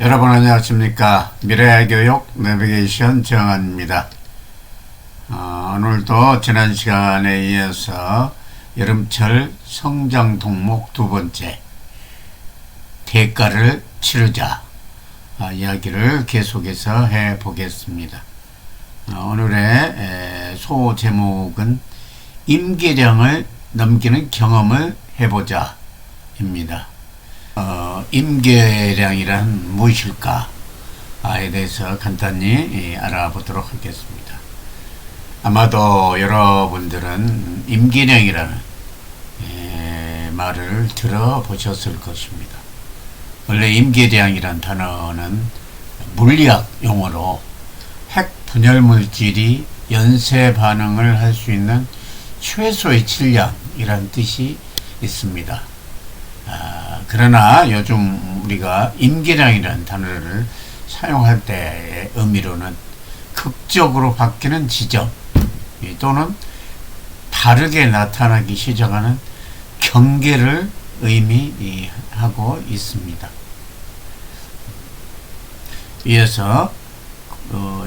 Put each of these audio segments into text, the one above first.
여러분 안녕하십니까. 미래교육 내비게이션 정한입니다. 오늘도 지난 시간에 이어서 여름철 성장 동목 두 번째 대가를 치르자 이야기를 계속해서 해보겠습니다. 오늘의 소 제목은 임계량을 넘기는 경험을 해보자 입니다. 임계량이란 무엇일까에 대해서 간단히 알아보도록 하겠습니다. 아마도 여러분들은 임계량이라는 말을 들어보셨을 것입니다. 원래 임계량이란 단어는 물리학 용어로 핵 분열 물질이 연쇄 반응을 할 수 있는 최소의 질량이란 뜻이 있습니다. 그러나 요즘 우리가 임계량이라는 단어를 사용할 때의 의미로는 극적으로 바뀌는 지점 또는 다르게 나타나기 시작하는 경계를 의미하고 있습니다. 이어서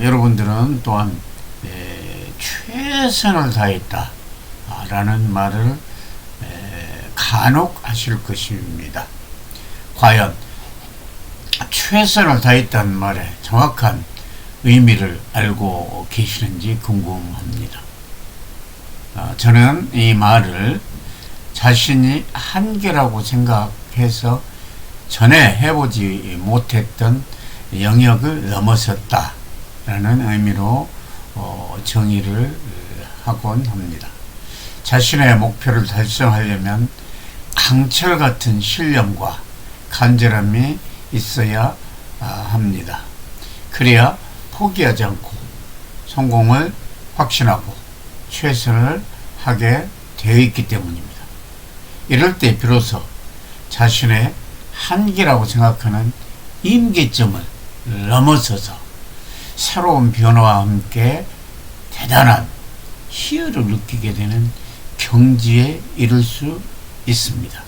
여러분들은 또한 최선을 다했다 라는 말을 간혹 하실 것입니다. 과연 최선을 다했다는 말의 정확한 의미를 알고 계시는지 궁금합니다. 저는 이 말을 자신이 한계라고 생각해서 전에 해보지 못했던 영역을 넘어섰다 라는 의미로 정의를 하곤 합니다. 자신의 목표를 달성하려면 강철 같은 신념과 간절함이 있어야 합니다. 그래야 포기하지 않고 성공을 확신하고 최선을 하게 되어 있기 때문입니다. 이럴 때 비로소 자신의 한계라고 생각하는 임계점을 넘어서서 새로운 변화와 함께 대단한 희열을 느끼게 되는 경지에 이를 수 있습니다.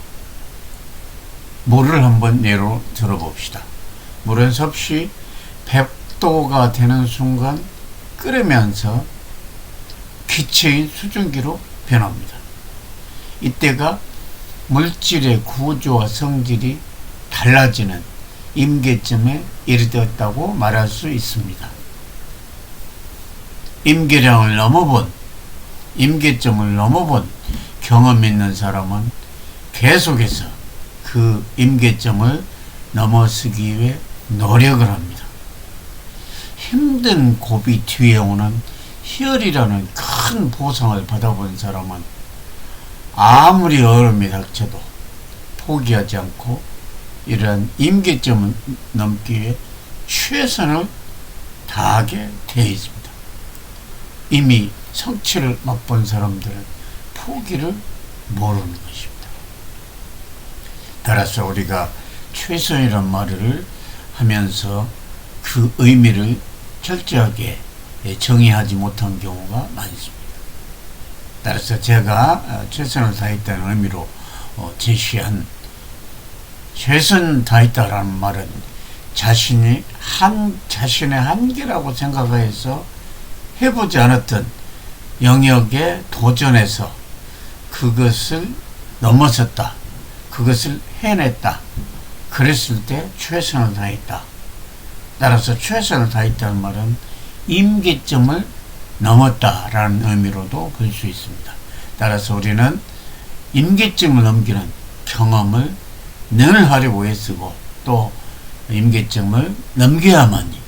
물을 한번 예로 들어봅시다. 물은 섭씨 100도가 되는 순간 끓으면서 기체인 수증기로 변합니다. 이때가 물질의 구조와 성질이 달라지는 임계점에 이르렀다고 말할 수 있습니다. 임계량을 넘어본, 임계점을 넘어본 경험 있는 사람은 계속해서 그 임계점을 넘어서기 위해 노력을 합니다. 힘든 고비 뒤에 오는 희열이라는 큰 보상을 받아본 사람은 아무리 어려움이 닥쳐도 포기하지 않고 이러한 임계점을 넘기 위해 최선을 다하게 되어 있습니다. 이미 성취를 맛본 사람들은 포기를 모르는 것입니다. 따라서 우리가 최선이란 말을 하면서 그 의미를 철저하게 정의하지 못한 경우가 많습니다. 따라서 제가 최선을 다했다는 의미로 제시한 최선 다했다라는 말은 자신의 한계라고 생각해서 해보지 않았던 영역에 도전해서 그것을 넘어섰다, 그것을 해냈다, 그랬을 때 최선을 다했다. 따라서 최선을 다했다는 말은 임계점을 넘었다라는 의미로도 볼 수 있습니다. 따라서 우리는 임계점을 넘기는 경험을 늘 하려고 애쓰고 또 임계점을 넘겨야만이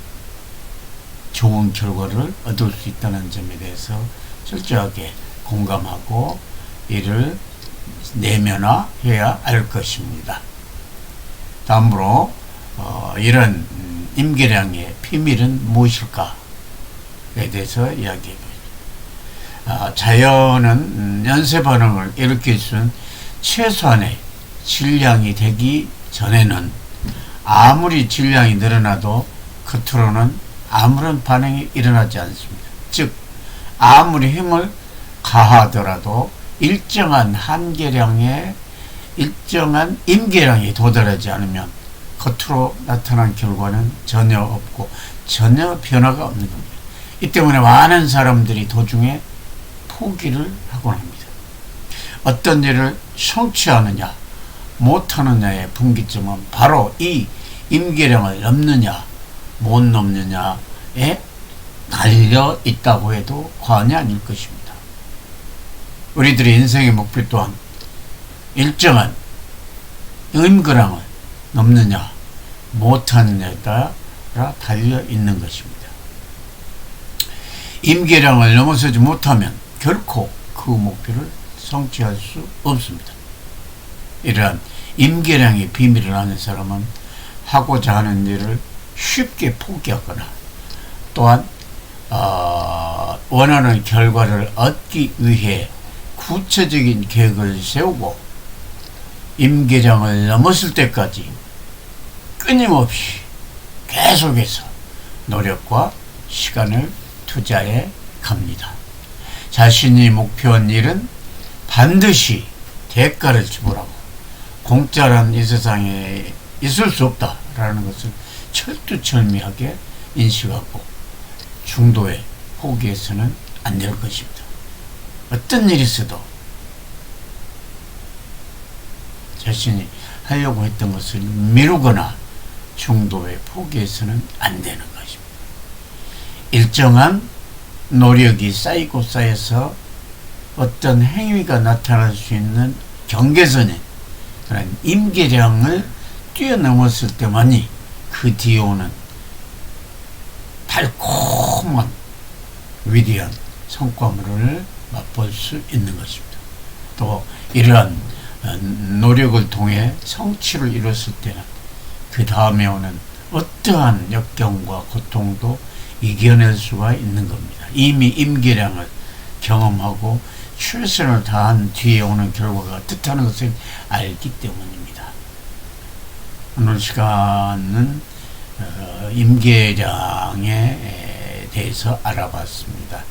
좋은 결과를 얻을 수 있다는 점에 대해서 철저하게 공감하고 이를 내면화해야 할 것입니다. 다음으로 이런 임계량의 비밀은 무엇일까에 대해서 이야기해보겠습니다. 자연은 연쇄 반응을 일으킬 수 있는 최소한의 질량이 되기 전에는 아무리 질량이 늘어나도 겉으로는 아무런 반응이 일어나지 않습니다. 즉 아무리 힘을 가하더라도 일정한 한계량의 일정한 임계량이 도달하지 않으면 겉으로 나타난 결과는 전혀 없고 전혀 변화가 없는 겁니다. 이 때문에 많은 사람들이 도중에 포기를 하곤 합니다. 어떤 일을 성취하느냐 못하느냐의 분기점은 바로 이 임계량을 넘느냐 못 넘느냐에 달려 있다고 해도 과언이 아닐 것입니다. 우리들의 인생의 목표 또한 일정한 임계량을 넘느냐 못하느냐에 따라 달려 있는 것입니다. 임계량을 넘어서지 못하면 결코 그 목표를 성취할 수 없습니다. 이러한 임계량의 비밀을 아는 사람은 하고자 하는 일을 쉽게 포기하거나 또한 원하는 결과를 얻기 위해 구체적인 계획을 세우고 임계량을 넘었을 때까지 끊임없이 계속해서 노력과 시간을 투자해 갑니다. 자신이 목표한 일은 반드시 대가를 지불하고 공짜란 이 세상에 있을 수 없다라는 것을 철두철미하게 인식하고 중도에 포기해서는 안 될 것입니다. 어떤 일이 있어도 자신이 하려고 했던 것을 미루거나 중도에 포기해서는 안 되는 것입니다. 일정한 노력이 쌓이고 쌓여서 어떤 행위가 나타날 수 있는 경계선인 그런 임계량을 뛰어넘었을 때만이 그 뒤에 오는 달콤한 위대한 성과물을 맛볼 수 있는 것입니다. 또 이러한 노력을 통해 성취를 이뤘을 때는 그 다음에 오는 어떠한 역경과 고통도 이겨낼 수가 있는 겁니다. 이미 임계량을 경험하고 최선을 다한 뒤에 오는 결과가 뜻하는 것을 알기 때문입니다. 오늘 시간은 임계량에 대해서 알아봤습니다.